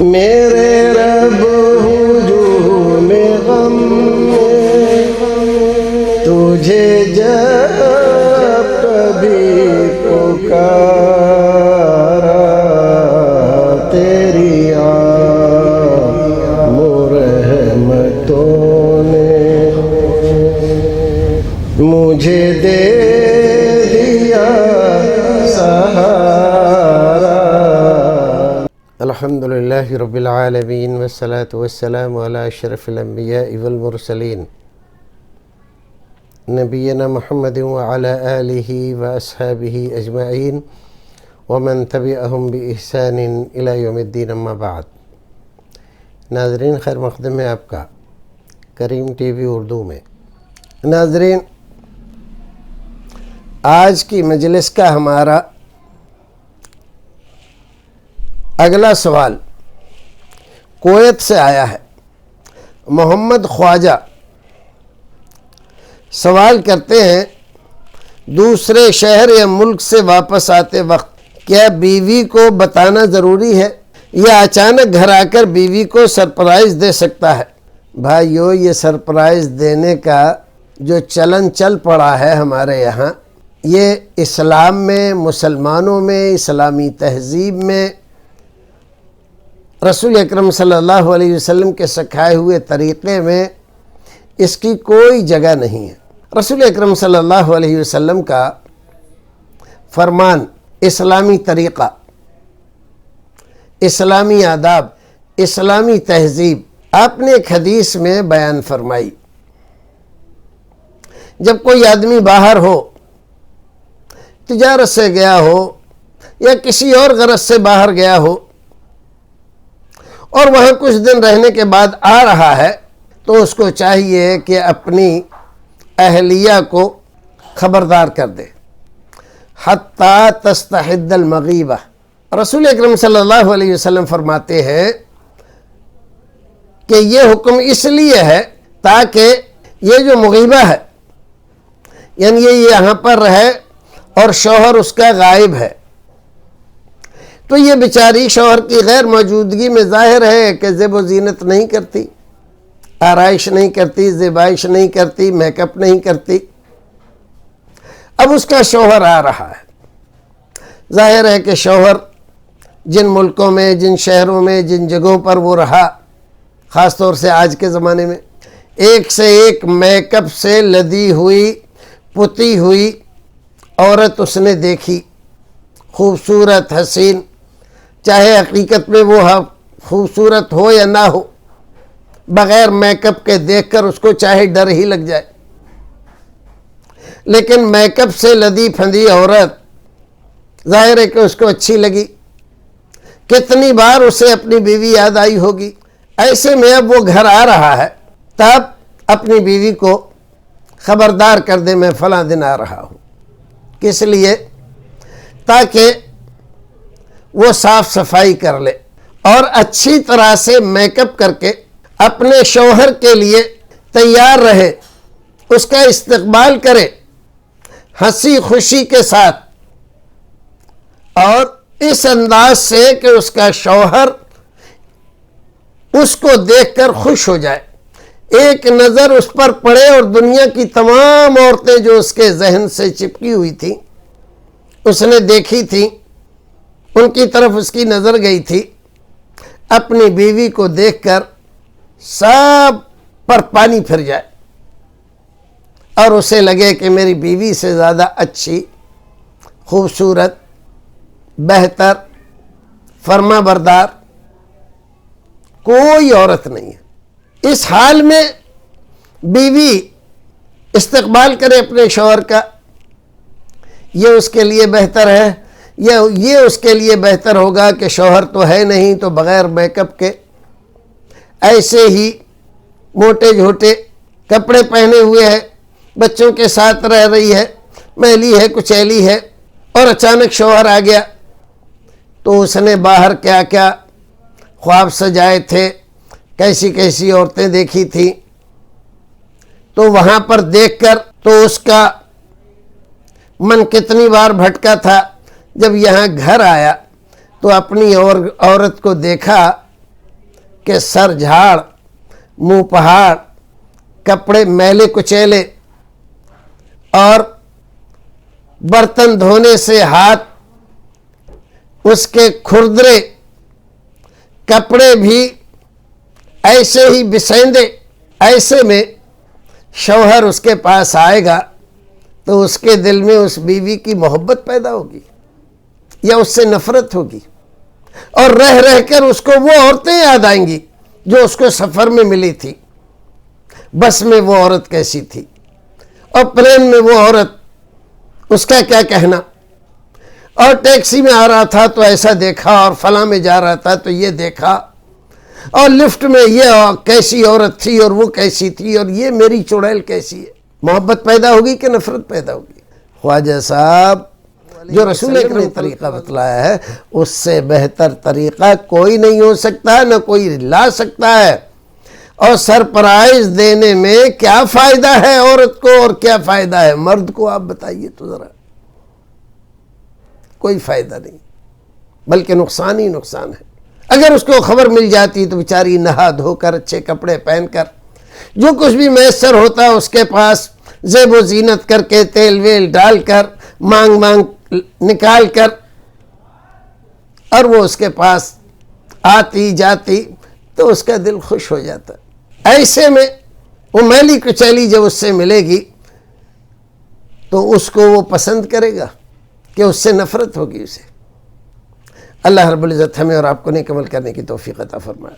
میرے رب ہجوم غم میں تجھے جب کبھی پکارا تیری عام رحمتوں نے مجھے دے دیا سہارا۔ الحمدللہ رب العالمین والصلاة والسلام علی اشرف الانبیاء والمرسلین نبینا محمد وعلی آلہ واصحابہ اجمعین ومن تبعہم بإحسان الی یوم الدین، اما بعد۔ ناظرین، خیر مقدم ہے آپ کا کریم ٹی وی اردو میں۔ ناظرین، آج کی مجلس کا ہمارا اگلا سوال کویت سے آیا ہے۔ محمد خواجہ سوال کرتے ہیں، دوسرے شہر یا ملک سے واپس آتے وقت کیا بیوی کو بتانا ضروری ہے یا اچانک گھر آ کر بیوی کو سرپرائز دے سکتا ہے؟ بھائیو، یہ سرپرائز دینے کا جو چلن چل پڑا ہے ہمارے یہاں، یہ اسلام میں، مسلمانوں میں، اسلامی تہذیب میں، رسول اکرم صلی اللہ علیہ وسلم کے سکھائے ہوئے طریقے میں اس کی کوئی جگہ نہیں ہے۔ رسول اکرم صلی اللہ علیہ وسلم کا فرمان، اسلامی طریقہ، اسلامی آداب، اسلامی تہذیب آپ نے ایک حدیث میں بیان فرمائی۔ جب کوئی آدمی باہر ہو، تجارت سے گیا ہو یا کسی اور غرض سے باہر گیا ہو اور وہاں کچھ دن رہنے کے بعد آ رہا ہے، تو اس کو چاہیے کہ اپنی اہلیہ کو خبردار کر دے، حتیٰ تستحد المغیبہ۔ رسول اکرم صلی اللہ علیہ وسلم فرماتے ہیں کہ یہ حکم اس لیے ہے تاکہ یہ جو مغیبہ ہے، یعنی یہ یہاں پر رہے اور شوہر اس کا غائب ہے، تو یہ بیچاری شوہر کی غیر موجودگی میں ظاہر ہے کہ زیب و زینت نہیں کرتی، آرائش نہیں کرتی، زیبائش نہیں کرتی، میک اپ نہیں کرتی۔ اب اس کا شوہر آ رہا ہے، ظاہر ہے کہ شوہر جن ملکوں میں، جن شہروں میں، جن جگہوں پر وہ رہا، خاص طور سے آج کے زمانے میں، ایک سے ایک میک اپ سے لدی ہوئی، پتی ہوئی عورت اس نے دیکھی، خوبصورت، حسین، چاہے حقیقت میں وہ خوبصورت ہو یا نہ ہو، بغیر میک اپ کے دیکھ کر اس کو چاہے ڈر ہی لگ جائے، لیکن میک اپ سے لدی پھندی عورت ظاہر ہے کہ اس کو اچھی لگی۔ کتنی بار اسے اپنی بیوی یاد آئی ہوگی۔ ایسے میں اب وہ گھر آ رہا ہے، تب اپنی بیوی کو خبردار کر دے، میں فلاں دن آ رہا ہوں۔ کس لیے؟ تاکہ وہ صاف صفائی کر لے اور اچھی طرح سے میک اپ کر کے اپنے شوہر کے لیے تیار رہے، اس کا استقبال کرے ہنسی خوشی کے ساتھ، اور اس انداز سے کہ اس کا شوہر اس کو دیکھ کر خوش ہو جائے، ایک نظر اس پر پڑے اور دنیا کی تمام عورتیں جو اس کے ذہن سے چپکی ہوئی تھیں، اس نے دیکھی تھیں، ان کی طرف اس کی نظر گئی تھی، اپنی بیوی کو دیکھ کر سب پر پانی پھر جائے اور اسے لگے کہ میری بیوی سے زیادہ اچھی، خوبصورت، بہتر، فرما بردار کوئی عورت نہیں ہے۔ اس حال میں بیوی استقبال کرے اپنے شوہر کا، یہ اس کے لیے بہتر ہے، یہ اس کے لیے بہتر ہوگا کہ شوہر تو ہے نہیں تو بغیر میک اپ کے ایسے ہی موٹے جھوٹے کپڑے پہنے ہوئے ہے، بچوں کے ساتھ رہ رہی ہے، میلی ہے، کچیلی ہے، اور اچانک شوہر آ گیا تو اس نے باہر کیا کیا خواب سجائے تھے، کیسی کیسی عورتیں دیکھی تھیں، تو وہاں پر دیکھ کر تو اس کا من کتنی بار بھٹکا تھا۔ جب یہاں گھر آیا تو اپنی عورت کو دیکھا کہ سر جھاڑ، منہ پہاڑ، کپڑے میلے کچیلے اور برتن دھونے سے ہاتھ اس کے کھردرے، کپڑے بھی ایسے ہی بسیندے، ایسے میں شوہر اس کے پاس آئے گا تو اس کے دل میں اس بیوی کی محبت پیدا ہوگی یا اس سے نفرت ہوگی، اور رہ رہ کر اس کو وہ عورتیں یاد آئیں گی جو اس کو سفر میں ملی تھی، بس میں وہ عورت کیسی تھی، اور پلین میں وہ عورت، اس کا کیا کہنا، اور ٹیکسی میں آ رہا تھا تو ایسا دیکھا، اور فلاں میں جا رہا تھا تو یہ دیکھا، اور لفٹ میں یہ کیسی عورت تھی اور وہ کیسی تھی، اور یہ میری چڑیل کیسی ہے۔ محبت پیدا ہوگی کہ نفرت پیدا ہوگی؟ خواجہ صاحب جو رسول اکرم نے طریقہ بتلایا ہے اس سے بہتر طریقہ کوئی نہیں ہو سکتا، نہ کوئی لا سکتا ہے۔ اور سرپرائز دینے میں کیا فائدہ ہے عورت کو اور کیا فائدہ ہے مرد کو؟ آپ بتائیے تو ذرا۔ کوئی فائدہ نہیں، بلکہ نقصان ہی نقصان ہے۔ اگر اس کو خبر مل جاتی تو بیچاری نہا دھو کر، اچھے کپڑے پہن کر، جو کچھ بھی میسر ہوتا اس کے پاس زیب و زینت کر کے، تیل ویل ڈال کر، مانگ نکال کر، اور وہ اس کے پاس آتی جاتی تو اس کا دل خوش ہو جاتا۔ ایسے میں وہ میلی کچیلی جب اس سے ملے گی تو اس کو وہ پسند کرے گا کہ اس سے نفرت ہوگی اسے؟ اللہ رب العزت ہمیں اور آپ کو نیک عمل کرنے کی توفیق عطا فرمائے۔